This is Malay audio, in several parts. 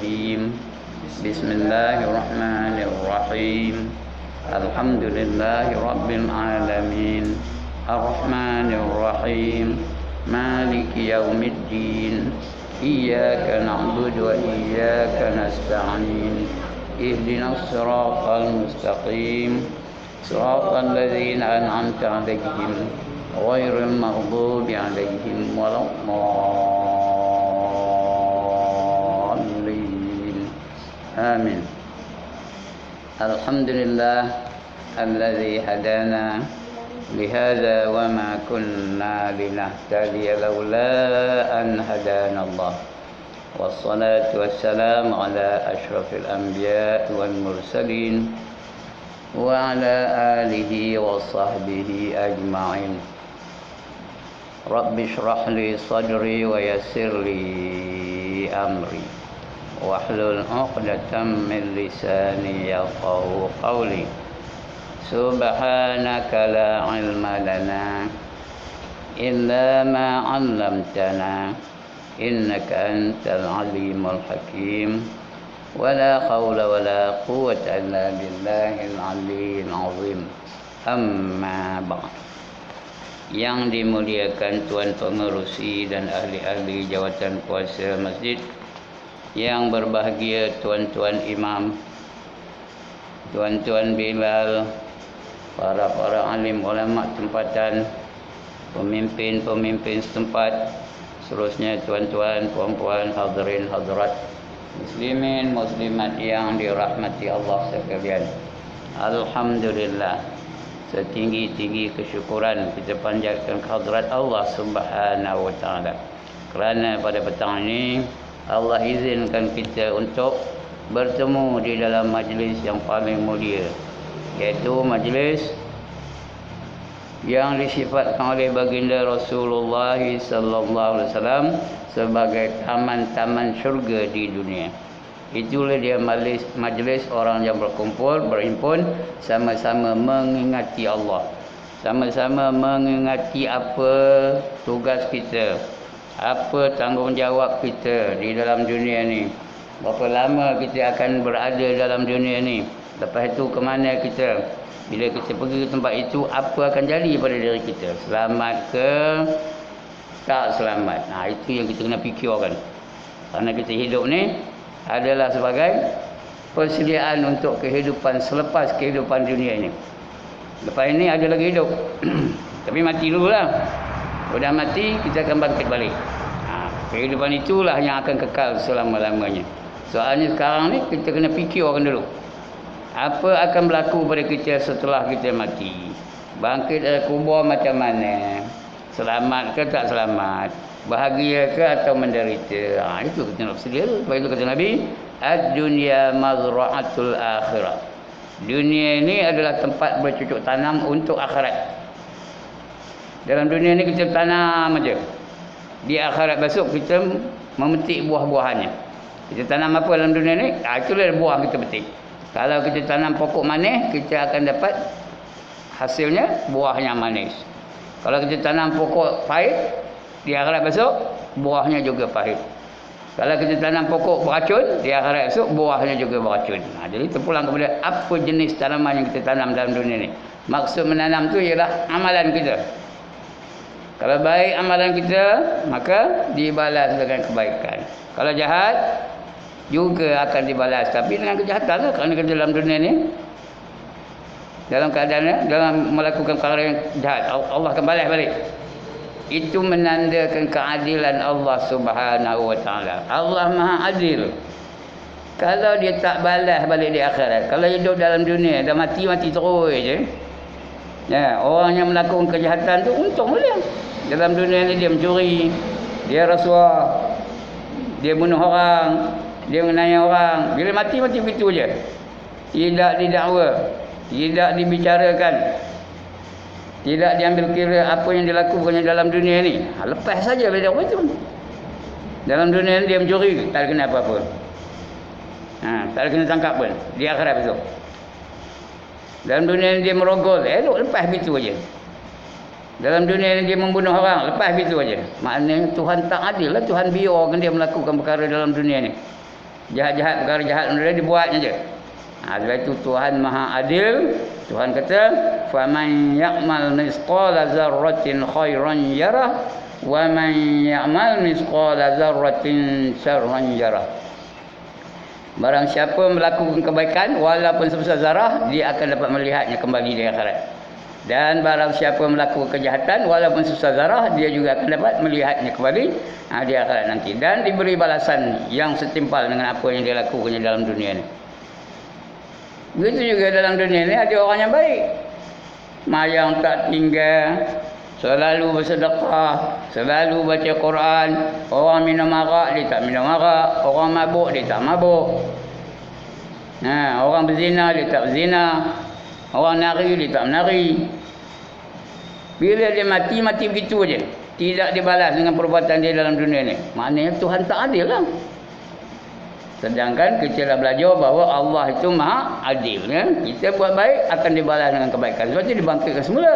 الرجيم بسم الله الرحمن الرحيم الحمد لله رب العالمين الرحمن الرحيم مالك يوم الدين إياك نعبد وإياك نستعين اهدنا الصراط المستقيم صراط الذين أنعمت عليهم غير المغضوب عليهم ولا الضالين آمين. الحمد لله الذي هدانا لهذا وما كنا لنهتدي لولا أن هدانا الله والصلاة والسلام على أشرف الأنبياء والمرسلين وعلى آله وصحبه أجمعين. رب اشرح لي صدري ويسر لي أمري واحلل عقدة من لساني يفقهوا قولي. سبحانك لا علم لنا إلا ما علمتنا إنك أنت العليم الحكيم ولا حول ولا قوة إلا بالله العلي العظيم. Amma ba'd. Yang dimuliakan Tuan Pengerusi dan ahli-ahli jawatan kuasa masjid, yang berbahagia tuan-tuan imam, tuan-tuan Bilal, para alim ulama tempatan, pemimpin-pemimpin setempat, seterusnya tuan-tuan, puan-puan, hadirin hadirat, muslimin muslimat yang dirahmati Allah sekalian. Alhamdulillah, setinggi-tinggi kesyukuran kita panjatkan kehadrat Allah Subhanahu wa taala, kerana pada petang ini Allah izinkan kita untuk bertemu di dalam majlis yang paling mulia, iaitu majlis yang disifatkan oleh baginda Rasulullah sallallahu alaihi wasallam sebagai taman-taman syurga di dunia. Itulah dia majlis orang yang berkumpul, berhimpun, sama-sama mengingati Allah, sama-sama mengingati apa tugas kita, apa tanggungjawab kita di dalam dunia ni, berapa lama kita akan berada dalam dunia ni, lepas itu ke mana kita, bila kita pergi ke tempat itu apa akan jadi pada diri kita, selamat ke tak selamat. Itu yang kita kena fikirkan, kerana kita hidup ni adalah sebagai persediaan untuk kehidupan selepas kehidupan dunia ini. Lepas ini ada lagi hidup tapi mati dulu lah. Sudah mati, kita akan bangkit balik. Kehidupan itulah yang akan kekal selama-lamanya. Soalnya sekarang ni kita kena fikirkan dulu, apa akan berlaku pada kita setelah kita mati. Bangkit dari kubur macam mana, selamat ke tak selamat, bahagia ke atau menderita. Itu kita nak bersedia. Sebab itu kata Nabi, ad-dunya mazra'atul akhirah. Dunia ini adalah tempat bercocok tanam untuk akhirat. Dalam dunia ni kita tanam aja, di akhirat besok kita memetik buah-buahannya. Kita tanam apa dalam dunia ni, itulah buah kita petik. Kalau kita tanam pokok manis, kita akan dapat hasilnya buah yang manis. Kalau kita tanam pokok pahit, di akhirat besok buahnya juga pahit. Kalau kita tanam pokok beracun, di akhirat besok buahnya juga beracun. Jadi terpulang kepada apa jenis tanaman yang kita tanam dalam dunia ni. Maksud menanam tu ialah amalan kita. Kalau baik amalan kita, maka dibalas dengan kebaikan. Kalau jahat, juga akan dibalas, tapi dengan kejahatan lah. Kerana kita dalam dunia ni, dalam keadaan dalam melakukan perkara yang jahat, Allah akan balas balik. Itu menandakan keadilan Allah Subhanahu wa taala. Allah Maha Adil. Kalau dia tak balas balik di akhirat, kalau hidup dalam dunia dah mati-mati terus je. Ya, orang yang melakukan kejahatan tu untung dia. Dalam dunia ni dia mencuri, dia rasuah, dia bunuh orang, dia menganiaya orang. Bila mati-mati begitu je. Tidak didakwa, tidak dibicarakan, tidak diambil kira apa yang dilakukannya dalam dunia ni. Lepas saja bila dia itu. Dalam dunia ni dia mencuri, tak ada kena apa-apa. Tak ada kena tangkap pun di akhirat besok. Dalam dunia ni dia merogol, lepas begitu aja. Dalam dunia ni dia membunuh orang, lepas begitu aja. Maknanya Tuhan tak adil lah, Tuhan biarkan dia melakukan perkara dalam dunia ni. Jahat-jahat, perkara jahat benda dibuatnya je. Sebab itu Tuhan Maha Adil. Tuhan kata, "Faman ya'mal misqala dzarratin khairan yarah wa man ya'mal misqala dzarratin syarran yarah." Barang siapa melakukan kebaikan walaupun sebesar zarah, dia akan dapat melihatnya kembali di akhirat. Dan barang siapa melakukan kejahatan walaupun sebesar zarah, dia juga akan dapat melihatnya kembali di akhirat nanti, dan diberi balasan yang setimpal dengan apa yang dia lakukannya dalam dunia ini. Begitu juga dalam dunia ini ada orang yang baik, mayang tak tinggal, selalu bersedekah, selalu baca Quran. Orang minum arak, dia tak minum arak. Orang mabuk, dia tak mabuk. Orang berzina, dia tak berzina. Orang nari, dia tak menari. Bila dia mati, mati begitu aja. Tidak dibalas dengan perbuatan dia dalam dunia ni. Maknanya Tuhan tak adil lah. Sedangkan kita dah belajar bahawa Allah itu Maha Adil. Kan? Kita buat baik akan dibalas dengan kebaikan. Sebab itu dibangkitkan semula.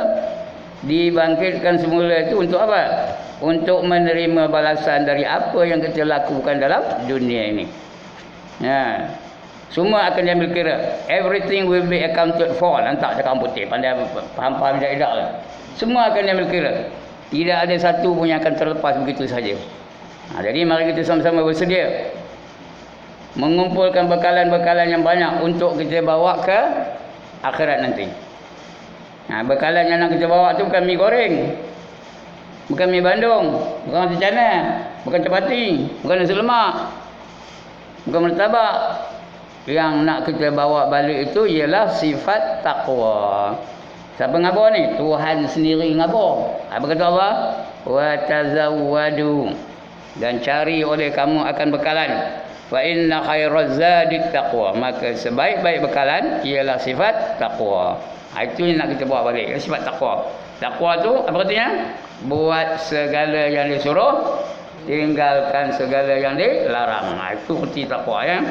Dibangkitkan semula itu untuk apa? Untuk menerima balasan dari apa yang kita lakukan dalam dunia ini. Semua akan diambil kira. Everything will be accounted for. Lantak cakap putih. Pandai faham-faham tidak lah. Semua akan diambil kira. Tidak ada satu pun yang akan terlepas begitu saja. Jadi mari kita sama-sama bersedia mengumpulkan bekalan-bekalan yang banyak untuk kita bawa ke akhirat nanti. Bekalan yang nak kita bawa tu bukan mi goreng, bukan mi bandung, bukan nasi canai, bukan capati, bukan nasi lemak, bukan martabak. Yang nak kita bawa balik itu ialah sifat takwa. Siapa ngabur ni? Tuhan sendiri ngabur. Apa kata Allah? Wa tazawwadu, dan cari oleh kamu akan bekalan. Fa inna khairaz zadi taqwa, maka sebaik-baik bekalan ialah sifat takwa. Itu yang nak kita bawa balik, sifat takwa. Takwa tu apa katanya? Buat segala yang disuruh, tinggalkan segala yang dilarang. Itu erti takwa ya.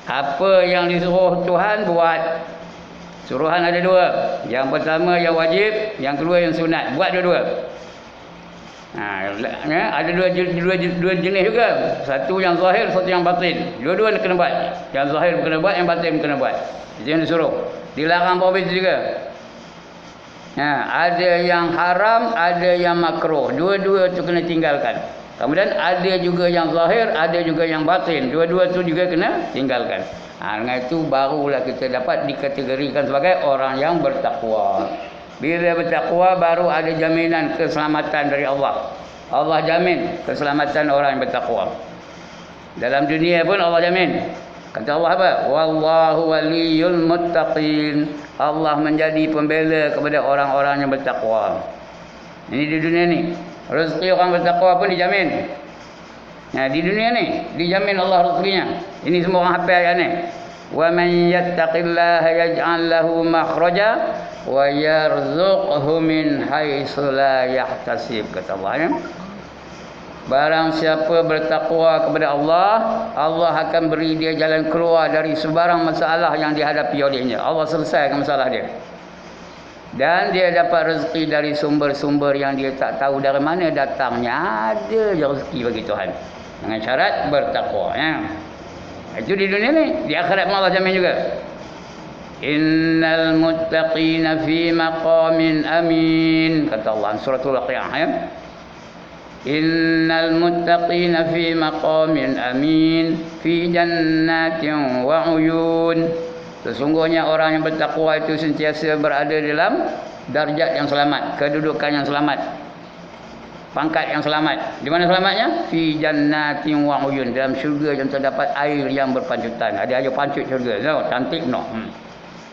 Apa yang disuruh Tuhan buat. Suruhan ada dua. Yang pertama yang wajib, yang kedua yang sunat. Buat dua-dua. Ada dua jenis juga. Satu yang zahir, satu yang batin. Dua-dua kena buat. Yang zahir kena buat, yang batin kena buat. Itu yang disuruh. Dilarang bawah itu juga. Ada yang haram, ada yang makruh. Dua-dua itu kena tinggalkan. Kemudian ada juga yang zahir, ada juga yang batin. Dua-dua itu juga kena tinggalkan. Dengan itu barulah kita dapat dikategorikan sebagai orang yang bertakwa. Bila bertakwa baru ada jaminan keselamatan dari Allah. Allah jamin keselamatan orang yang bertakwa. Dalam dunia pun Allah jamin. Kata Allah apa? Wallahu waliyul muttaqin. Allah menjadi pembela kepada orang-orang yang bertakwa. Ini di dunia ni. Rezeki orang bertakwa pun dijamin. Di dunia ni dijamin Allah rezekinya. Ini semua orang hafal ayat ni. Wa man yattaqillaha yaj'al lahu makhraja wa yarzuqhu min haitsu la yahtasib, kata Allah ya. Barang siapa bertakwa kepada Allah, Allah akan beri dia jalan keluar dari sebarang masalah yang dihadapi olehnya. Allah selesaikan masalah dia. Dan dia dapat rezeki dari sumber-sumber yang dia tak tahu dari mana datangnya. Ada je rezeki bagi Tuhan. Dengan syarat bertakwa ya. Itu di dunia ni. Di akhirat pun Allah jamin juga. Innal muttaqina fi maqamin amin, kata Allah suratul Waqiah ya. Innal muttaqina fi maqamin amin fi jannatin wa uyun. Sesungguhnya orang yang bertakwa itu sentiasa berada dalam darjat yang selamat, kedudukan yang selamat, pangkat yang selamat. Di mana selamatnya? Fi jannatin wa uyun, dalam syurga yang terdapat air yang berpancutan. Ada air pancut syurga. Tahu? Cantik no.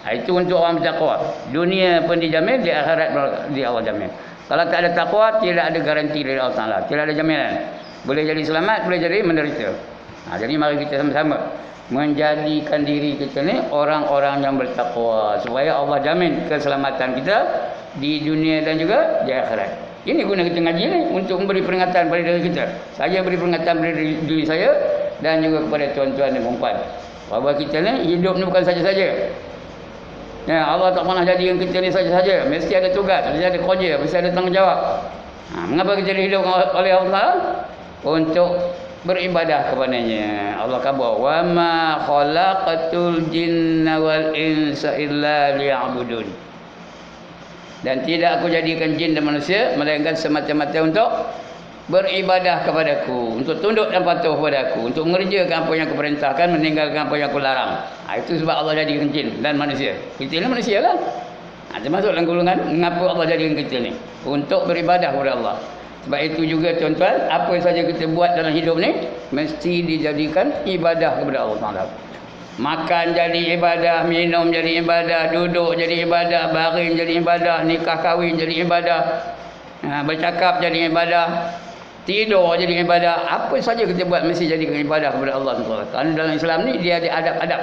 Itu untuk orang bertakwa. Dunia pun dijamin, di akhirat di Allah jamin. Kalau tak ada takwa, tidak ada garanti dari Allah Taala. Tidak ada jaminan. Boleh jadi selamat, boleh jadi menderita. Jadi mari kita sama-sama menjadikan diri kita ni orang-orang yang bertakwa, supaya Allah jamin keselamatan kita di dunia dan juga di akhirat. Ini guna kita ngaji ni, untuk memberi peringatan pada diri kita. Saya beri peringatan pada diri saya dan juga kepada tuan-tuan dan puan-puan, bahawa kita ni hidup ni bukan saja-saja. Allah tak pernah jadikan kita ni saja-saja. Mesti ada tugas, mesti ada kerja, mesti ada tanggungjawab. Mengapa kita hidup oleh Allah? Untuk beribadah kepadanya. Allah kata, "Wa ma khalaqatul jinna wal insa illa liya'budun." Dan tidak aku jadikan jin dan manusia melainkan semata-mata untuk beribadah kepadaku, untuk tunduk dan patuh kepadaku, untuk mengerjakan apa yang aku perintahkan, meninggalkan apa yang aku larang. Itu sebab Allah jadikan jin dan manusia. Kita ni manusia lah. Termasuk dalam golongan mengapa Allah jadikan kita ni untuk beribadah kepada Allah. Sebab itu juga tuan-tuan, apa saja kita buat dalam hidup ni mesti dijadikan ibadah kepada Allah Taala. Makan jadi ibadah, minum jadi ibadah, duduk jadi ibadah, baring jadi ibadah, nikah kahwin jadi ibadah, bercakap jadi ibadah, tidur jadi ibadah. Apa saja kita buat mesti jadikan ibadah kepada Allah Taala. Kerana dalam Islam ni dia ada adab-adab.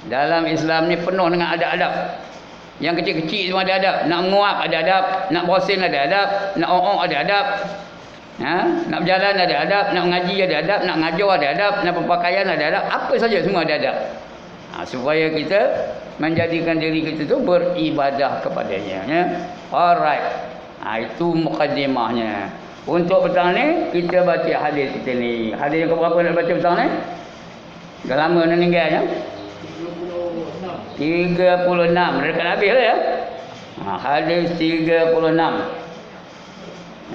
Dalam Islam ni penuh dengan adab-adab. Yang kecil-kecil semua ada adab. Nak menguap ada adab, nak bersin ada adab, nak ong-ong ada adab. Nak berjalan ada adab, nak mengaji ada adab, nak ngajar ada adab, nak berpakaian ada adab. Apa saja semua ada adab. Supaya kita menjadikan diri kita tu beribadah kepadanya. Alright. Itu mukaddimahnya. Untuk petang ni kita baca hadis kita ni. Hadis yang berapa nak baca petang ni? Dah lama nak meninggal ya? 36. Dekat habis lah ya. Hadis 36.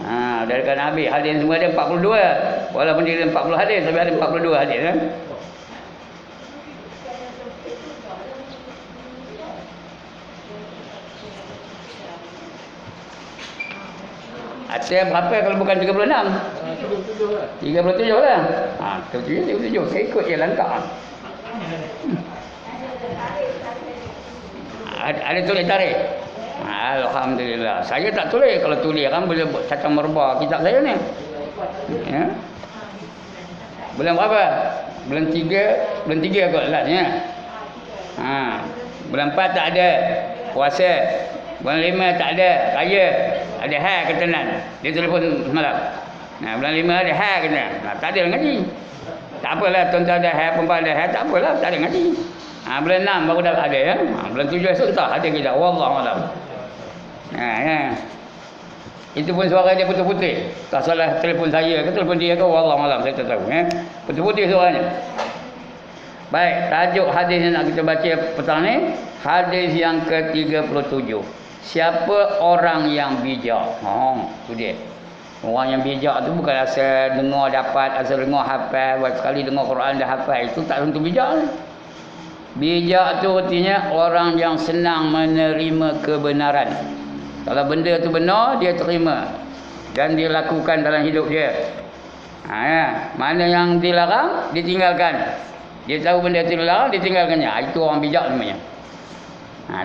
Dah dekat habis. Hadis semua ada 42. Walaupun dia ada 40 hadis, tapi ada 42 hadis kan. Ada berapa kalau bukan 36? 37 lah. 37. Saya ikut je langkah. Ada tulis tarikh. Alhamdulillah. Saya tak tulis. Kalau tulis kan boleh cacat merbah kitab saya ni. Ya. Bulan berapa? Bulan 3 kot lastnya. Bulan 4 tak ada puasa. Bulan 5 tak ada raya. Ada hal ketenan. Dia telefon semalam. Bulan 5 ada hal kena. Tak ada ngaji. Tak apalah tuan-tuan ada hal, perempuan ada hal, tak apalah, tak ada ngaji. Bulan 6 baru dah ada ya. Bulan 7 esok tak ada kita. Wallahualam. Ya. Itu pun suara dia putih-putih. Tak salah telefon saya ke telefon dia ke wallahualam, saya tak tahu ya. Putih-putih suaranya. Baik, tajuk hadis yang nak kita baca petang ni, hadis yang ke-37. Siapa orang yang bijak? Tu dia. Orang yang bijak tu bukan asal dengar dapat, asal dengar hafal, buat sekali dengar Quran dah hafal, itu tak tentu bijak. Bijak tu artinya orang yang senang menerima kebenaran. Kalau benda tu benar, dia terima dan dia lakukan dalam hidup dia. Mana yang dilarang, ditinggalkan. Dia tahu benda itu dilarang, ditinggalkannya. Itu orang bijak namanya.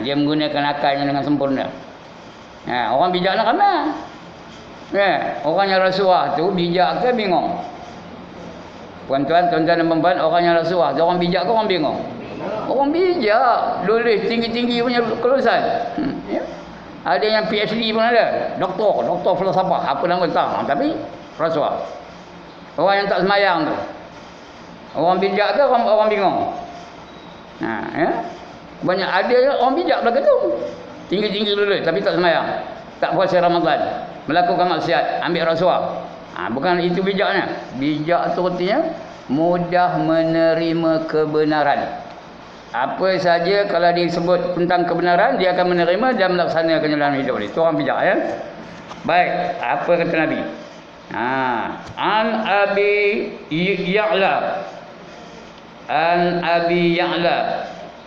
Dia menggunakan akalnya dengan sempurna. Orang bijak nak ramai. Orang yang rasuah tu bijak ke bingung? Tuan-tuan dan perempuan, orang yang rasuah tu orang bijak ke orang bingung? Orang bijak. Lulus tinggi-tinggi punya kelulusan. Ada yang PhD pun ada. Doktor filsafah. Apa nama tak. Tapi rasuah. Orang yang tak semayang tu. Orang bijak ke orang bingung? Banyak ada orang bijak belakang tu. Tinggi-tinggi lulus tapi tak semayang. Tak puasa Ramadan. Melakukan maksiat. Ambil rasuah. Bukan itu bijaknya. Bijak tu artinya mudah menerima kebenaran. Apa saja kalau disebut tentang kebenaran, dia akan menerima dan melaksanakannya dalam hidup dia. Itu orang bijak ya. Baik, apa kata Nabi? An Abi Ya'la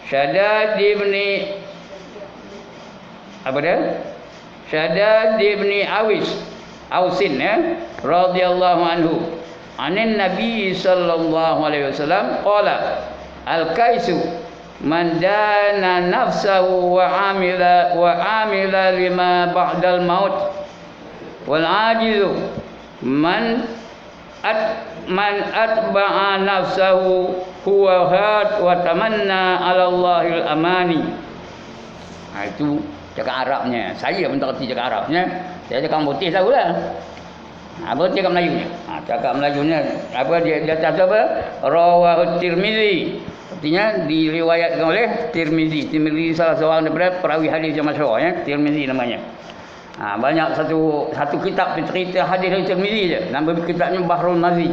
Shaddad ibni Shaddad ibni Ausin ya, radhiyallahu anhu. Anin Nabi sallallahu alaihi wasallam qala al-kaisu man dana nafsahu wa amila lima ba'dal maut wal ajizu man atba'a nafsahu huwa had wa tamanna 'ala Allahil amani. Itu cakap Arabnya. Saya pun tak kerti cakap Arabnya. Saya cakap putih tahulah. Apa cakap Melayunya? Cakap Melayunya apa dia atas apa? Rawahu Tirmizi. Artinya diriwayatkan oleh Tirmizi. Tirmizi salah seorang daripada perawi hadis yang masyhur ya. Tirmizi namanya. Banyak satu kitab cerita hadis dari Tirmizi je. Nama kitabnya Bahrul Mazi.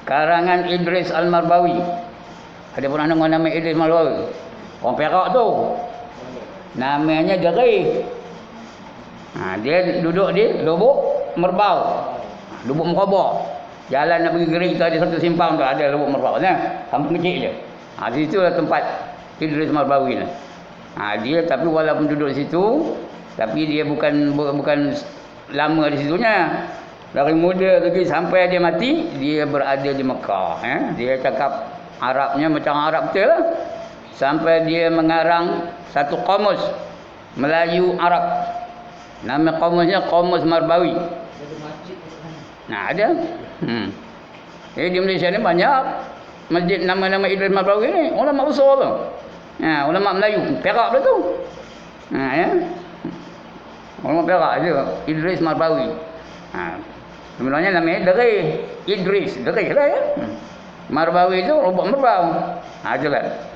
Karangan Idris Al-Marbawi. Ada pernah dengar nama Idris Al-Marbawi? Orang Perak tu. Namanya Jerih. Dia duduk di Lubuk Merbau. Lubuk Merabak. Jalan nak pergi Gerik tu ada satu simpang tu, ada Lubuk Merbau kan. Kampung kecil je. Di situ lah tempat Idris Marbawi ni. Dia tapi walaupun duduk di situ, tapi dia bukan lama di situnya. Dari muda lagi sampai dia mati, dia berada di Mekah. Dia cakap Arabnya macam Arab betul lah. Sampai dia mengarang satu kamus Melayu Arab. Nama kamusnya Kamus Marbawi. Ada. Di Malaysia ni banyak masjid nama-nama Idris Marbawi ni. Ulama besar tu. Ulama Melayu. Perak dia tu. Ulama Perak je. Idris Marbawi. Sebenarnya namanya Derih. Idris. Derih lah ya. Marbawi tu Lubuk Merbau. Itulah.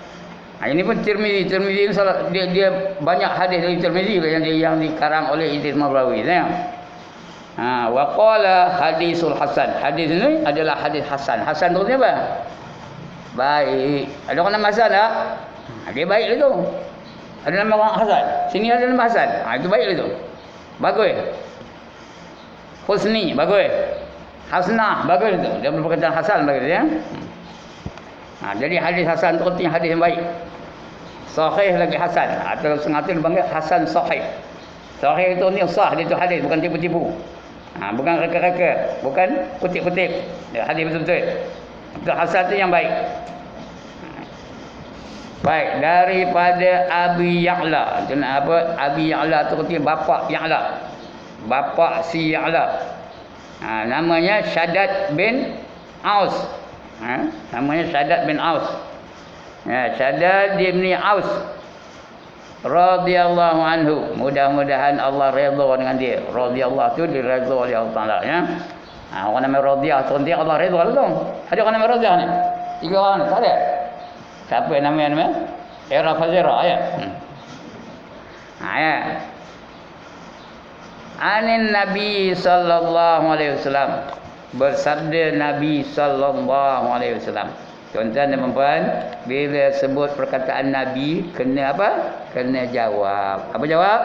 Ini pun Tirmizi dia banyak hadis dari Tirmizi yang dikarang oleh Idris Marbawi. Wa qala hadisul hasan. Hadis ini adalah hadis hasan. Hasan tu apa? Baik. Ada orang nama Hasan tak? Dia baik tu. Ada nama orang Hasan. Sini ada nama Hasan. Itu baik tu. Bagus. Husni bagus. Hasnah bagus tu. Dia berperkataan hasan bagus ya. Jadi hadis hasan tu artinya hadis yang baik. Sahih lagi hasan. Atau sengaja dipanggil hasan sahih. Sahih itu ni sah, dia tu hadis bukan tipu-tipu. Bukan reka-reka, bukan kutip-kutip. Dia hadis betul-betul. Itu hasan tu yang baik. Baik, daripada Abi Ya'la. Itu nak apa? Abi Ya'la tu artinya bapa Ya'la. Bapa si Ya'la. Namanya Shaddad bin Aus. Namanya Shaddad bin Aus. Shaddad bin Aus radhiyallahu anhu. Mudah-mudahan Allah redha dengan dia. Radhiyallahu tu diredha oleh Allah Taala ya. Orang nama radhiyah tu nanti Allah redha lah tu. Ada orang nama radhiyah ni? 3 orang ni, tak ada. Siapa nama? Era Fazira ya. Ya. Anin Nabi sallallahu alaihi wasallam. Bersabda Nabi sallallahu alaihi wasallam. Tuan-tuan dan puan-puan, bila sebut perkataan Nabi kena apa? Kena jawab. Apa jawab?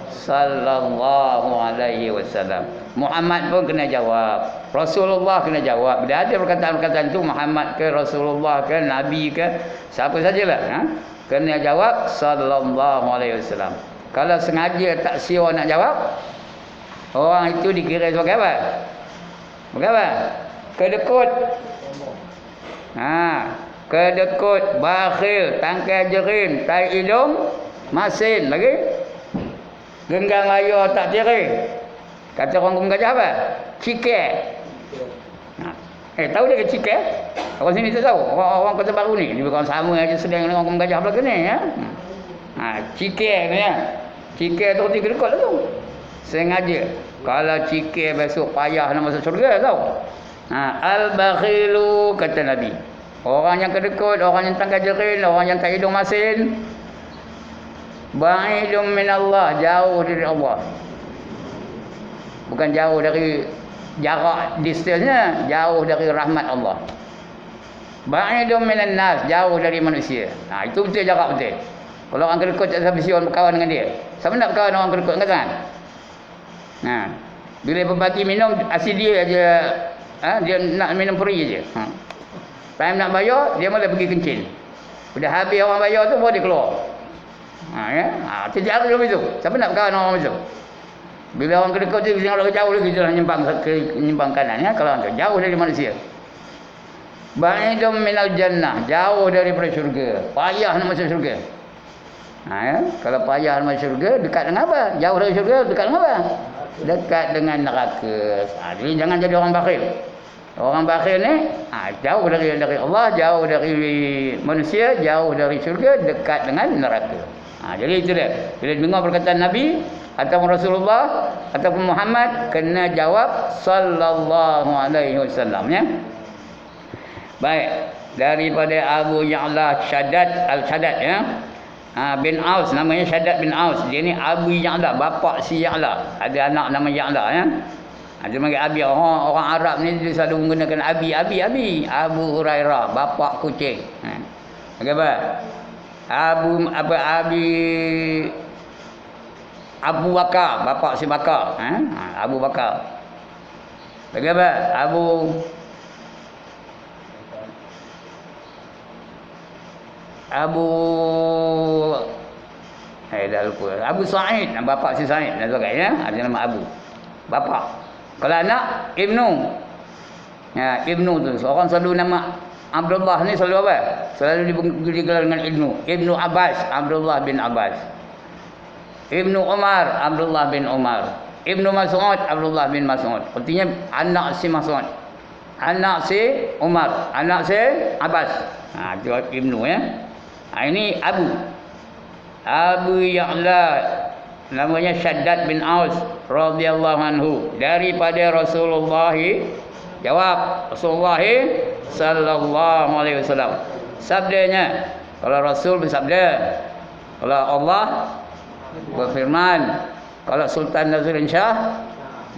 Sallallahu alaihi wasallam. Muhammad pun kena jawab. Rasulullah kena jawab. Bila ada perkataan-perkataan tu Muhammad ke Rasulullah ke Nabi ke siapa sajalah, kena jawab sallallahu alaihi wasallam. Kalau sengaja tak siap nak jawab, orang itu dikira sebagai apa? Sebagai apa? Kedekut. Kedekut, bakhil, tangkai jerim, tai hidung, masin lagi. Genggang raya tak tirik. Kata orang Kampung Gajah apa? Cikek. Tahu dia ke cikek? Orang sini tak tahu. Orang Kota Baru ni, dia bukan sama aja sedang dengan orang Kampung Gajah belakang ni ya. Cikek ni ya. Cikek tu reti kedekut lah tu. Sengaja. Kalau cikir besok payah nak masuk syurga tau. Al-bakhilu kata Nabi. Orang yang kedekut, orang yang tangkai jerin, orang yang tak hidung masin. Ba'idum minallah, jauh dari Allah. Bukan jauh dari jarak distance-nya, jauh dari rahmat Allah. Ba'idum minan nas, jauh dari manusia. Itu betul jarak betul. Kalau orang kedekut tak sampai siap berkawan dengan dia. Siapa nak berkawan dengan orang kedekut kan? Bila berbagi minum asyik dia aja, dia nak minum free aja. Time nak bayar dia malah pergi kencing. Sudah habis orang bayar tu baru dia keluar. Terjadi macam itu. Siapa nak berkawan orang macam tu? Bila orang kedekut tu tengok jauh lagi dia menyimpang kanan ya, kalau tu jauh dari manusia. Ba'idum minal jannah, jauh daripada syurga. Payah nak masuk syurga. Kalau payah nak masuk syurga, dekat dengan apa? Jauh dari syurga, dekat dengan apa? Dekat dengan neraka. Jadi jangan jadi orang bakhil. Orang bakhil ni jauh dari Allah, jauh dari manusia, jauh dari syurga, dekat dengan neraka. Jadi itu dia. Bila dengar perkataan Nabi ataupun Rasulullah ataupun Muhammad, kena jawab sallallahu alaihi wasallam ya. Baik, daripada Abu Ya'la Shaddad Al-Shaddad ya. Bin Aus, namanya Shaddad bin Aus. Dia ni Abu Ya'la, bapa si Ya'la. Ada anak nama Ya'la ya. Ada panggil Abi. Orang Arab ni dia selalu menggunakan Abi. Abu Hurairah, bapak kucing. Apa? Abu Bakar, bapak si Bakar. Abu Bakar. Apa? Dah lupa. Abu Sa'id, bapak si Sa'id. Dah tahu kan ya? Ada nama Abu. Bapak. Kalau anak Ibnu. Ibnu tu. Seorang selalu nama Abdullah ni selalu apa? Selalu digelar dengan Ibnu. Ibnu Abbas, Abdullah bin Abbas. Ibnu Umar, Abdullah bin Umar. Ibnu Mas'ud, Abdullah bin Mas'ud. Artinya anak si Mas'ud. Anak si Umar. Anak si Abbas. Itu Ibnu ya. Ini Abu Ya'la, namanya Shaddad bin Aus radhiyallahu anhu, daripada Rasulullah. Jawab, Rasulullah sallallahu alaihi wasallam. Sabdanya, kalau Rasul bersabda, kalau Allah berfirman, kalau Sultan Nazruddin Shah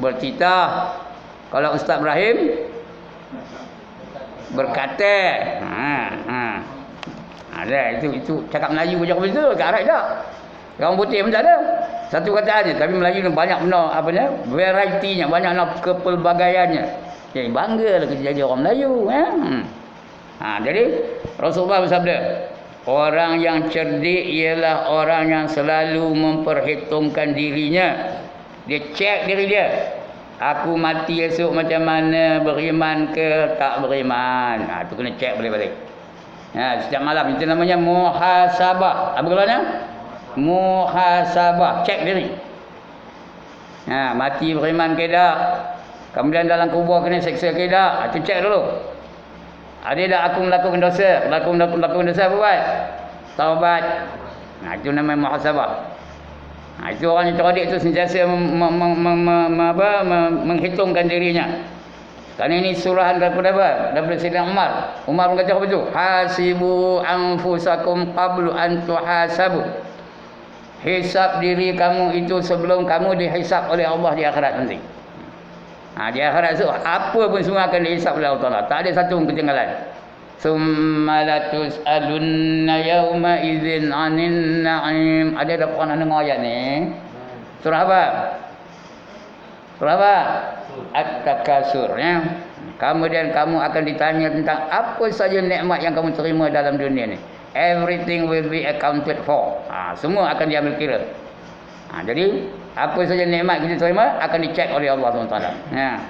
bercita, kalau Ustaz Ibrahim berkata. Ada itu cakap Melayu macam itu, kat Arab tak. Orang putih pun tak ada. Satu kataan je, tapi Melayu ni banyak benda variety-nya, banyak kepelbagaiannya. Jadi banggalah kita jadi orang Melayu, jadi Rasulullah bersabda, orang yang cerdik ialah orang yang selalu memperhitungkan dirinya. Dia cek diri dia. Aku mati esok macam mana, beriman ke tak beriman. Itu kena cek balik-balik. Setiap malam itu namanya muhasabah. Apa kelanya? Muhasabah, cek diri. Mati beriman ke tak? Kemudian dalam kubur kena seksa ke tak? Itu cek dulu. Ada tak aku melakukan dosa? Melakukan dosa apa buat? Taubat. Itu namanya muhasabah. Itu orang yang cerdik itu sentiasa menghitungkan dirinya. Kerana ini surahan daripada apa? Daripada Sayyidina Umar. Umar berkata apa itu? Hasibu anfusakum qablu an tuhasabu. Hisab diri kamu itu sebelum kamu dihisab oleh Allah di akhirat nanti. Di akhirat itu apa pun semua akan dihisab oleh Allah Taala. Tak ada satu ketinggalan. Summa latus'alunna yawma idzin 'anin na'im. Ada tak pernah dengar ayat ni? Surah apa? Surah apa? At-Takasur ya. Kemudian kamu akan ditanya tentang apa saja nikmat yang kamu terima dalam dunia ni. Everything will be accounted for. Semua akan diambil kira. Jadi apa saja nikmat kita terima akan dicek oleh Allah SWT.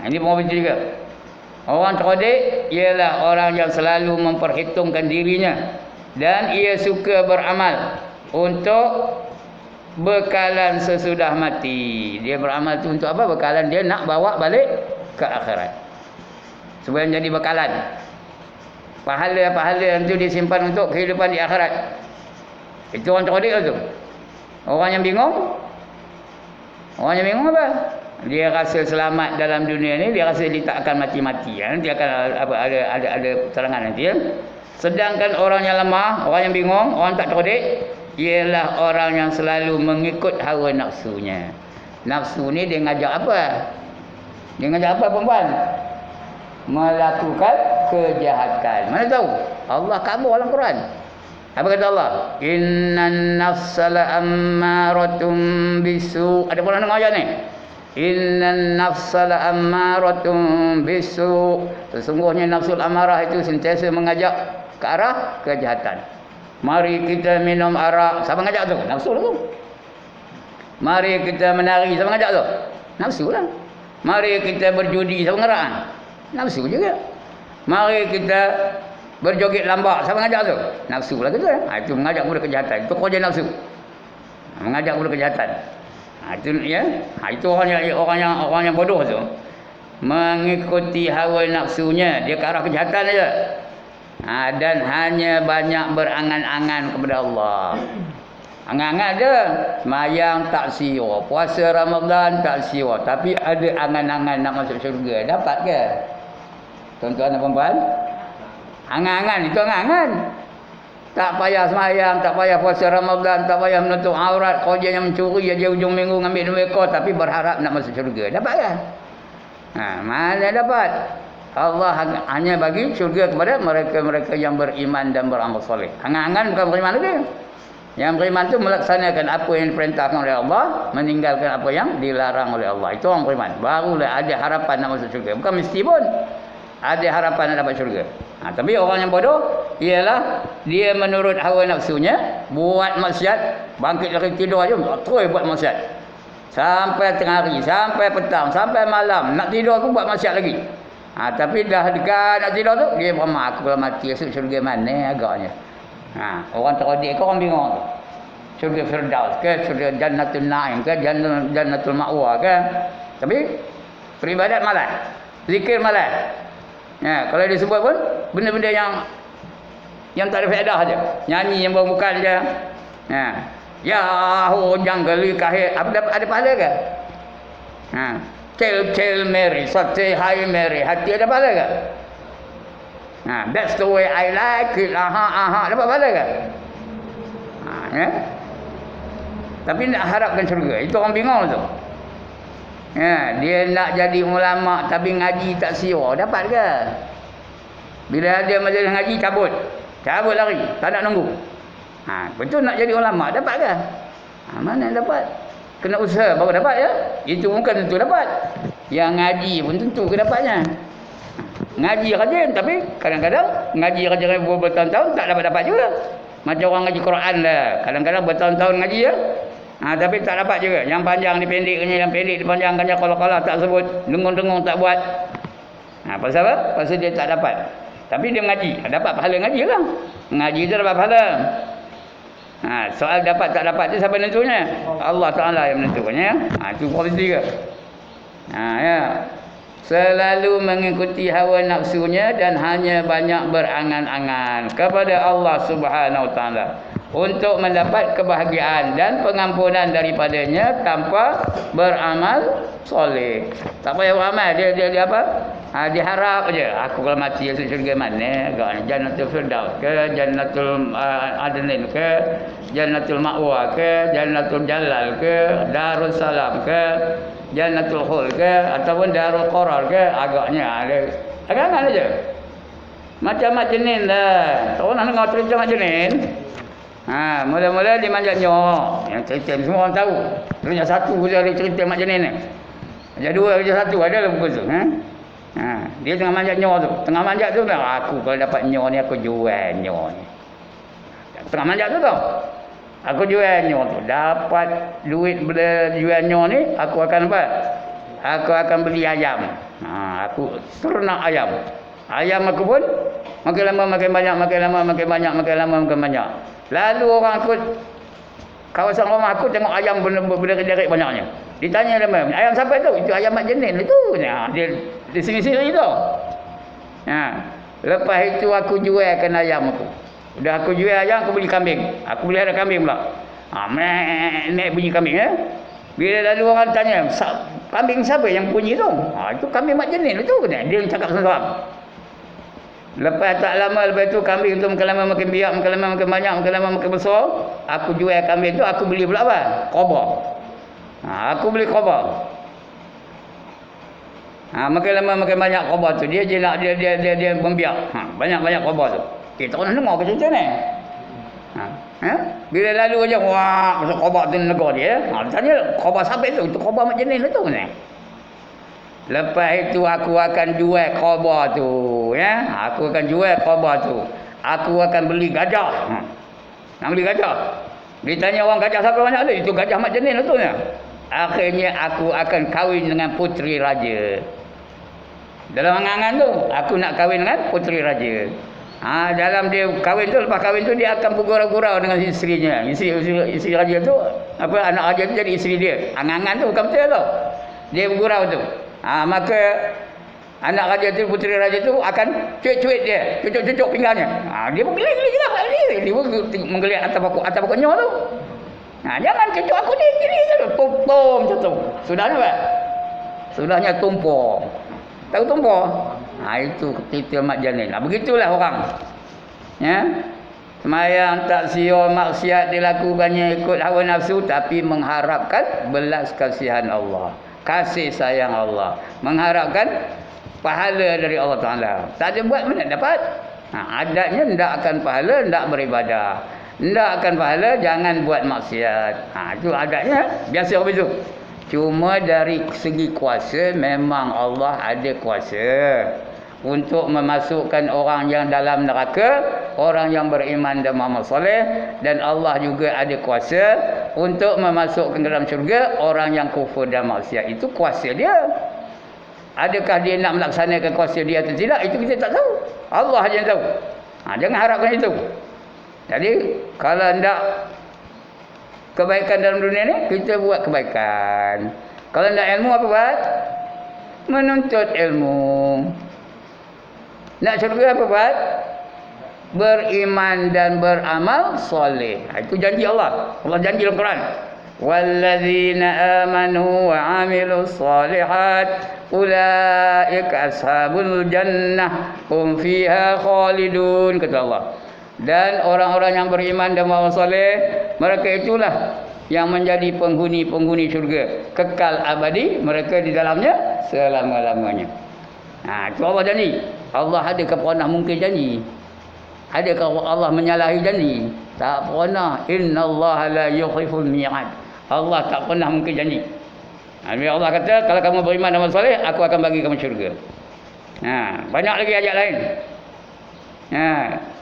Ini pengobit juga. Orang cerdik ialah orang yang selalu memperhitungkan dirinya dan ia suka beramal untuk bekalan sesudah mati. Dia beramal tu untuk apa? Bekalan dia nak bawa balik ke akhirat. Sebelum jadi bekalan. Pahala-pahala itu disimpan untuk kehidupan di akhirat. Itu orang cerdik tu. Orang yang bingung? Orang yang bingung apa? Dia rasa selamat dalam dunia ni, dia rasa dia tak akan mati-mati. Nanti akan ada terangan nanti ya. Sedangkan orang yang lemah, orang yang bingung, orang tak cerdik, ialah orang yang selalu mengikut hawa nafsunya. Nafsu ni dia ngajak apa? Dia ngajak apa perempuan? Melakukan kejahatan. Mana tahu? Allah kabur dalam Quran. Apa kata Allah? Innan nafsala ammaratun bisu. Ada pernah dengar ayat ni? Innan nafsala ammaratun bisu. Sesungguhnya nafsul amarah itu sentiasa mengajak ke arah kejahatan. Mari kita minum arak. Siapa ngajak tu? Nafsu lah tu. Mari kita menari. Siapa ngajak tu? Nafsu lah. Mari kita berjudi. Siapa ngarak? Nafsu juga. Mari kita berjoget lambak. Siapa ngajak tu? Nafsu lah tu. Itu mengajak kepada kejahatan. Itu kerja nafsu. Mengajak kepada kejahatan. Itu ya. Itu orang yang bodoh tu. Mengikuti hawa nafsunya. Dia ke arah kejahatan saja. Dan hanya banyak berangan-angan kepada Allah. Angan-angan ada. Semayang tak siwa, puasa Ramadan tak siwa, tapi ada angan-angan nak masuk syurga. Dapat ke? Tuan-tuan dan puan-puan? Angan-angan itu angan-angan. Tak payah semayang, tak payah puasa Ramadan, tak payah menutup aurat, kerjanya mencuri aja ujung minggu ngambil duit kau, tapi berharap nak masuk syurga. Dapat ke? Mana dapat? Allah hanya bagi syurga kepada mereka-mereka yang beriman dan beramal soleh. Angan-angan bukan beriman lagi. Yang beriman itu melaksanakan apa yang diperintahkan oleh Allah, meninggalkan apa yang dilarang oleh Allah. Itu orang beriman. Barulah ada harapan nak masuk syurga. Bukan mesti pun ada harapan nak dapat syurga. Tapi orang yang bodoh ialah dia menurut hawa nafsunya, buat maksiat, bangkit dari tidur aja terus buat maksiat. Sampai tengah hari, sampai petang, sampai malam, nak tidur pun buat maksiat lagi. Tapi dah dekat nak tidur tu, dia beramal, aku kalau mati esok syurga mana agaknya. Orang terodik ke orang bingung tu. Syurga Firdaus ke, syurga Jannatul Naim ke, Jannatul Ma'wa ke. Tapi beribadat malas, zikir malas. Kalau dia sebut pun benda-benda yang tak ada faedah aja. Nyanyi yang bukan je. Ya hujang geli kahir, ada pahala ke? Tell Mary, say hi Mary, hati ada pahala ke? That's the way I like it. Dapat pahala ke? Tapi nak harapkan syurga, itu orang bingung tu. Dia nak jadi ulama tapi ngaji tak siur, dapat ke? Bila dia majlis ngaji cabut lari, tak nak nunggu. Betul nak jadi ulama, dapat ke? Mana dapat? Kena usaha baru dapat ya. Itu bukan tentu dapat. Yang ngaji pun tentu ke dapatnya. Ngaji rajin tapi kadang-kadang ngaji rajin bertahun-tahun tak dapat juga. Macam orang ngaji Quran lah. Kadang-kadang bertahun-tahun ngaji ya. Tapi tak dapat juga. Yang panjang dipendekkannya, yang pendek dipanjangkannya, kalau tak sebut, dengung-dengung tak buat. Pasal apa? Pasal dia tak dapat. Tapi dia mengaji, dapat pahala ngaji lah. Ngaji tu dapat pahala. Soal dapat tak dapat tu siapa menentunya? Allah Ta'ala yang menentukannya. Itu kualiti ke? Ya. Selalu mengikuti hawa nafsunya dan hanya banyak berangan-angan kepada Allah Subhanahu Wa Ta'ala untuk mendapat kebahagiaan dan pengampunan daripadanya tanpa beramal soleh. Tak payah beramal, dia apa? Dia harap aja. Aku kalau mati esok syurga mana? Jannatul Firdaus ke, Jannatul Adnin ke, Jannatul Ma'wa ke, Jannatul Jalal ke, Darul Salam ke, Jannatul Khul ke, ataupun Darul Qarar ke. Agaknya ada agak-agak aja. Macam-macam ni lah. Tahu nak dengar cerita macam ni? Mula-mula dia manjat nyok. Yang cerita ni semua orang tahu. Dia satu dia ada cerita macam ni. Ada dua, ada satu. Ada lah buku tu. Dia tengah manjat nyok tu. Tengah manjat tu, aku kalau dapat nyok ni, aku jual nyok ni. Tengah manjat tu tau. Aku jual nyok tu. Dapat duit bila jual nyok ni, aku akan apa? Aku akan beli ayam. Aku ternak ayam. Ayam aku pun makin lama makin banyak, makin lama makin banyak, makin lama makin banyak. Lalu orang aku, kawasan rumah aku tengok ayam benda-benda banyaknya. Ditanya dia, ayam siapa tu? Itu ayam Mak Jenin itu. Dia di sini-sini tu. Lepas itu aku jualkan ayam aku. Udah aku jual ayam, aku beli kambing. Aku beli ada kambing pula. Nek bunyi kambing ya. Bila lalu orang tanya, kambing siapa yang bunyi tu? Itu kambing Mak Jenin itu. Dia cakap seorang. Lepas tak lama lepas tu kambing tu makin lama makin biak, makin lama makin banyak, makin lama makin besar. Aku jual kambing tu, aku beli pula apa? Kobra. Aku beli kobra. Makin lama makin banyak kobra tu. Dia nak dia membiak. Banyak-banyak kobra tu. Kita orang dengar ke cerita ni? Bila lalu aja wah, pasal kobra tu negara dia. Tanya kobra siapa tu? Itu kobra Mak Jenin tu ni. Lepas itu aku akan jual kobra tu, ya. Aku akan jual kobra tu. Aku akan beli gajah. Nak beli gajah. Ditanya orang gajah siapa banyak tu? Itu gajah Mak Jenin tu ya. Akhirnya aku akan kahwin dengan puteri raja. Dalam angan-angan tu, aku nak kahwin dengan puteri raja. Dalam dia kahwin tu, lepas kahwin tu dia akan bergurau-gurau dengan isterinya. Isteri raja tu, apa anak raja tu jadi isteri dia. Angan-angan tu bukan betul tu. Dia bergurau tu. Maka anak raja tu, puteri raja tu akan cuit-cuit dia, cucuk-cucuk pinggangnya. Dia pun geli-geli juga. Dia pun menggeliat atas pokoknya tu. Jangan cucuk aku ni, gini je. Tum macam tu. Sudahnya apa? Sudahnya tumpur. Tahu tumpur? Itu cerita Mak Jenin. Begitulah orang. Ya. Semayang tak siur, maksiat dilakukannya ikut hawa nafsu, tapi mengharapkan belas kasihan Allah. kasih sayang Allah, mengharapkan pahala dari Allah Ta'ala. Tak ada buat mana dapat. Adatnya tidak akan pahala, tidak beribadah. Tidak akan pahala, jangan buat maksiat. Itu adatnya, biasa begitu. Cuma dari segi kuasa, memang Allah ada kuasa untuk memasukkan orang yang dalam neraka, orang yang beriman dan beramal soleh, dan Allah juga ada kuasa untuk memasukkan ke dalam syurga orang yang kufur dan maksiat. Itu kuasa dia. Adakah dia nak melaksanakan kuasa dia atau tidak, itu kita tak tahu. Allah saja yang tahu. Jangan harapkan itu. Jadi kalau hendak kebaikan dalam dunia ni, kita buat kebaikan. Kalau hendak ilmu, apa buat? Menuntut ilmu. Nak syurga, apa buat? Beriman dan beramal soleh. Itu janji Allah. Allah janji dalam Quran. Walladzina amanu wa amilus solihat ulaika ashabul jannah hum fiha khalidun, kata Allah. Dan orang-orang yang beriman dan beramal soleh, mereka itulah yang menjadi penghuni-penghuni syurga, kekal abadi mereka di dalamnya selama-lamanya. Itu Allah janji. Allah adakah pernah mungkin janji? Adakah Allah menyalahi janji? Tak pernah. Innallaha la yukhliful mi'ad. Allah tak pernah mungkin janji. Allah kata, kalau kamu beriman dan beramal soleh, aku akan bagi kamu syurga. Banyak lagi ayat lain.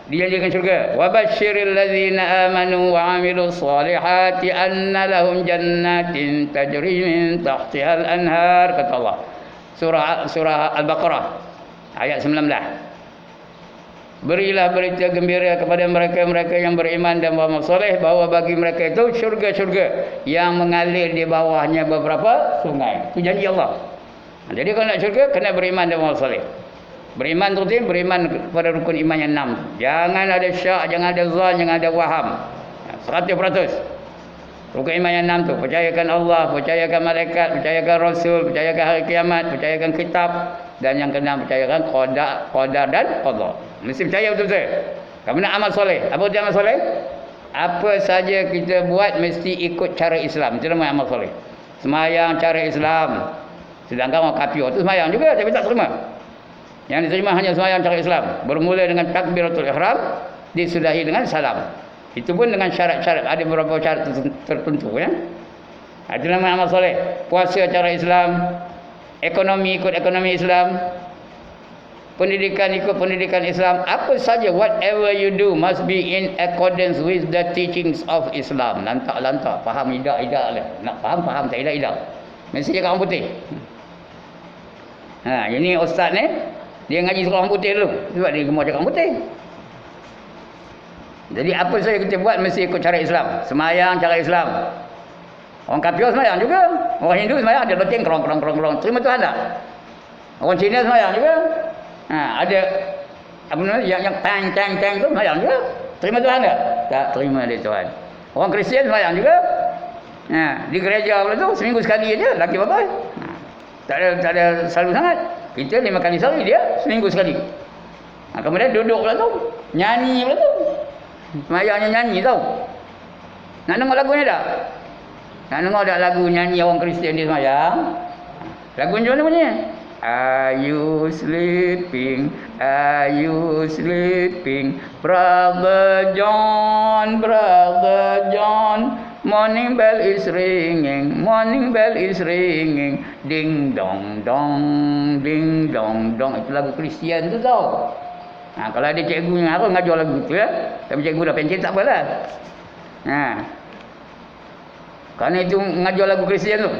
Dijanjikan syurga. Wa basyiril ladzina amanu wa amilus solihati anna lahum jannatin tajri min tahtihal anhar, kata Allah. Surah Al-Baqarah ayat 19. Berilah berita gembira kepada mereka-mereka yang beriman dan beramal soleh, bahawa bagi mereka itu syurga-syurga yang mengalir di bawahnya beberapa sungai. Itu janji Allah. Jadi kalau nak syurga, kena beriman dan beramal soleh. Beriman tu, beriman kepada rukun iman yang 6. Jangan ada syak, jangan ada zan, jangan ada waham. 100%. Rukun iman yang 6 tu, percayakan Allah, percayakan malaikat, percayakan Rasul, percayakan hari kiamat, percayakan kitab, dan yang keenam, percayakan qadar dan qada. Mesti percaya betul-betul. Kamu nak amal soleh. Apa itu amal soleh? Apa saja kita buat mesti ikut cara Islam. Itu namanya amal soleh. Semayang cara Islam. Sedangkan orang kafir itu semayang juga, tapi tak terima. Yang diterima hanya semayang cara Islam. Bermula dengan takbiratul ihram, disudahi dengan salam. Itu pun dengan syarat-syarat. Ada beberapa syarat tertentu, ya. Itu namanya amal soleh. Puasa cara Islam, ekonomi ikut ekonomi Islam, pendidikan ikut pendidikan Islam. Apa saja, whatever you do must be in accordance with the teachings of Islam. Lantak-lantak, faham idak-idak lah. Nak faham, tak idak-idak. Mesti cakap orang putih. Ini ustaz ni, dia ngaji sekolah orang putih dulu, sebab dia gemar cakap orang putih. Jadi apa saja kita buat mesti ikut cara Islam. Semayang cara Islam. Orang kafir semayang juga. Orang Hindu semayang, dia beting kerong. Terima Tuhan tak? Orang Cina semayang juga. Ada apa namanya, yang tang tu semayang juga. Terima Tuhan tak? Tak terima dia Tuhan. Orang Kristian semayang juga. Di gereja pula tu seminggu sekali aja, laki bapa. Tak ada selalu sangat. Kita 5 kali sehari, dia seminggu sekali. Kemudian duduk pula tu, nyanyi pula tu. Semayangnya nyanyi tau. Nak dengar lagunya tak? Nak dengar tak lagu nyanyi orang Kristian di semayang? Lagu macam mana bunyinya? Are you sleeping? Are you sleeping? Brother John, Brother John. Morning bell is ringing, morning bell is ringing. Ding dong dong, ding dong dong. Itu lagu Kristian tu tau. Kalau ada cikgu yang apa ngajar lagu tu, ya. Tapi cikgu dah pencet, tak apalah. Kerana itu ngajar lagu Kristian tu.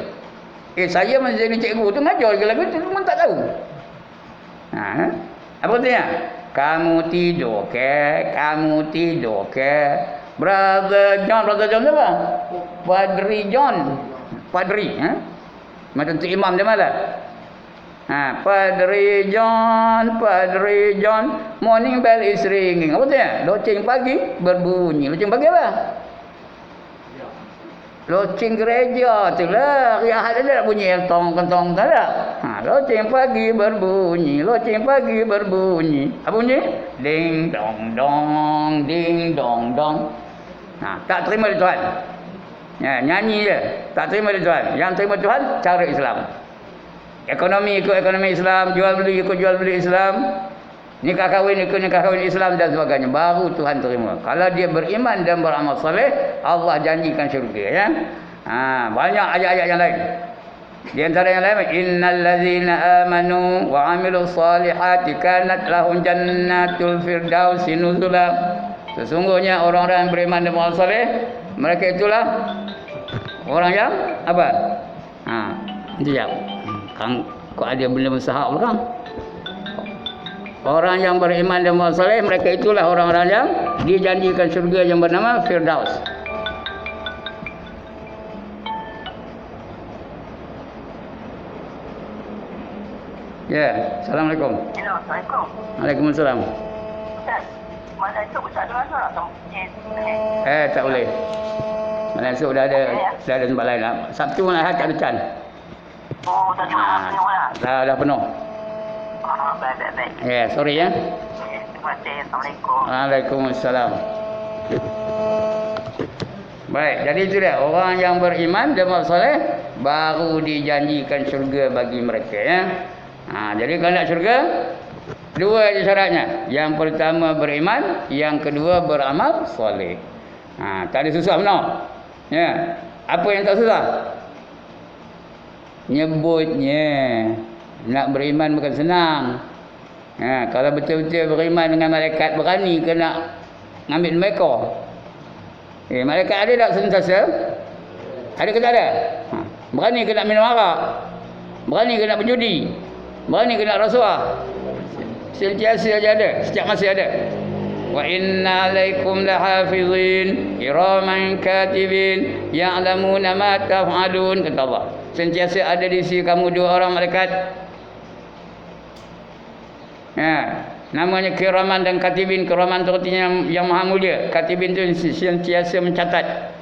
Saya masa jadi cikgu tu ngajar lagu tu, memang tak tahu. Apa katanya? Kamu tidur ke? Kamu tidur ke? Brother John siapa? Padri John. Padri, macam tu imam dia malah. Padri John, morning bell is ringing. Apa tu ya? Loceng pagi berbunyi. Loceng pagi apa? Loceng gereja tu lah. Riahat ada tak bunyi kentong tak ada? Loceng pagi berbunyi. Apa bunyi? Ding dong dong, ding dong dong. Tak terima dia Tuhan. Ya, nyanyi je, tak terima dia Tuhan. Yang terima Tuhan cara Islam. Ekonomi ikut ekonomi Islam, jual beli ikut jual beli Islam, nikah kahwin ikut nikah kahwin Islam dan sebagainya. Baru Tuhan terima. Kalau dia beriman dan beramal soleh, Allah janjikan syurga, ya. Banyak ayat-ayat yang lain. Di antara yang lain, innal ladzina amanu wa amilus solihati kanat lahum jannatul firdausi nuzula. Sesungguhnya orang-orang yang beriman dan beramal soleh, mereka itulah orang yang apa? Itu jawab. Kang, kok ada benda besar belakang? Orang yang beriman dan beramal soleh, mereka itulah orang-orang yang dijanjikan syurga yang bernama Firdaus. Ya, Assalamualaikum. Assalamualaikum. Waalaikumsalam. Ustaz, malam esok Ustaz ada rasa tak sama Tak boleh. Malam esok dah ada tempat lain lah. Sabtu malam Ahad tak ada can. Oh, tak cuma penuh lah. Dah penuh. Baik. Ya, sorry ya. Terima kasih. Assalamualaikum. Waalaikumsalam. Baik, jadi itu dia. Orang yang beriman dan beramal soleh baru dijanjikan syurga bagi mereka, ya. Jadi kalau nak syurga, dua je syaratnya. Yang pertama beriman, yang kedua beramal soleh. Tak ada susah benar. Ya. Apa yang tak susah? Nyebutnya. Nak beriman bukan senang. Kalau betul-betul beriman dengan malaikat, berani ke nak ngambil mereka? Malaikat ada tak sentiasa? Ada ke tak ada? Berani ke nak minum arak? Berani ke nak berjudi? Berani ke nak rasuah? Sentiasa saja ada, setiap masa ada. Wa inna alaikum lahafizin kiraman katibin ya'lamuna ma taf'alun, kata Allah. Sentiasa ada di sisi kamu dua orang malaikat. Namanya kiraman dan katibin. Kiraman itu artinya yang maha mulia. Katibin itu sentiasa mencatat.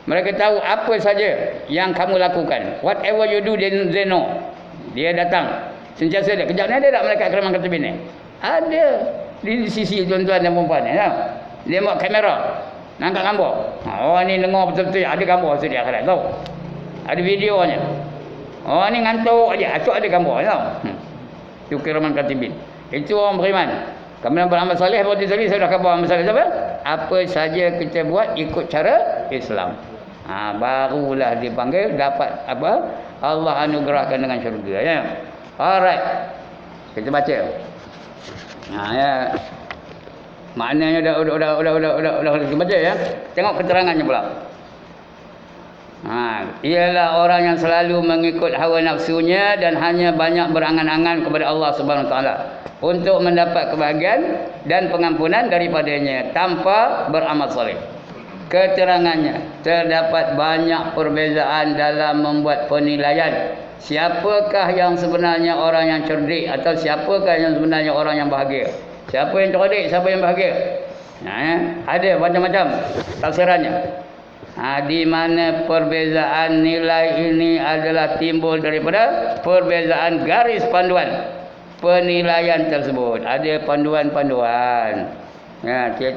Mereka tahu apa saja yang kamu lakukan. Whatever you do, they know. Dia datang. Sentiasa ada. Kejap ni ada tak malaikat kiraman katibin ni? Ada. Di sisi tuan-tuan dan perempuan ni. Dia buat kamera. Angkat gambar. Orang ni dengar betul-betul. Ada gambar di akhirat. Tahu? Ada videonya. Orang ni ngantuk aja. Acuk ada gambar. Tahu? Itu kiraman katibin. Itu orang beriman. Kemudian beramal soleh. Seperti tadi saya dah khabar amal soleh apa? Apa saja kita buat ikut cara Islam. Barulah dipanggil dapat apa? Allah anugerahkan dengan syurga, ya. Alright. Kita baca. Ya. Maknanya udah kita baca, ya. Tengok keterangannya pula. Ialah orang yang selalu mengikut hawa nafsunya dan hanya banyak berangan-angan kepada Allah Subhanahu Wa Taala untuk mendapat kebahagiaan dan pengampunan daripadanya tanpa beramal soleh. Keterangannya, terdapat banyak perbezaan dalam membuat penilaian siapakah yang sebenarnya orang yang cerdik atau siapakah yang sebenarnya orang yang bahagia. Siapa yang cerdik, siapa yang bahagia. Ada macam-macam tafsirannya. Di mana perbezaan nilai ini adalah timbul daripada perbezaan garis panduan penilaian tersebut. Ada panduan-panduan.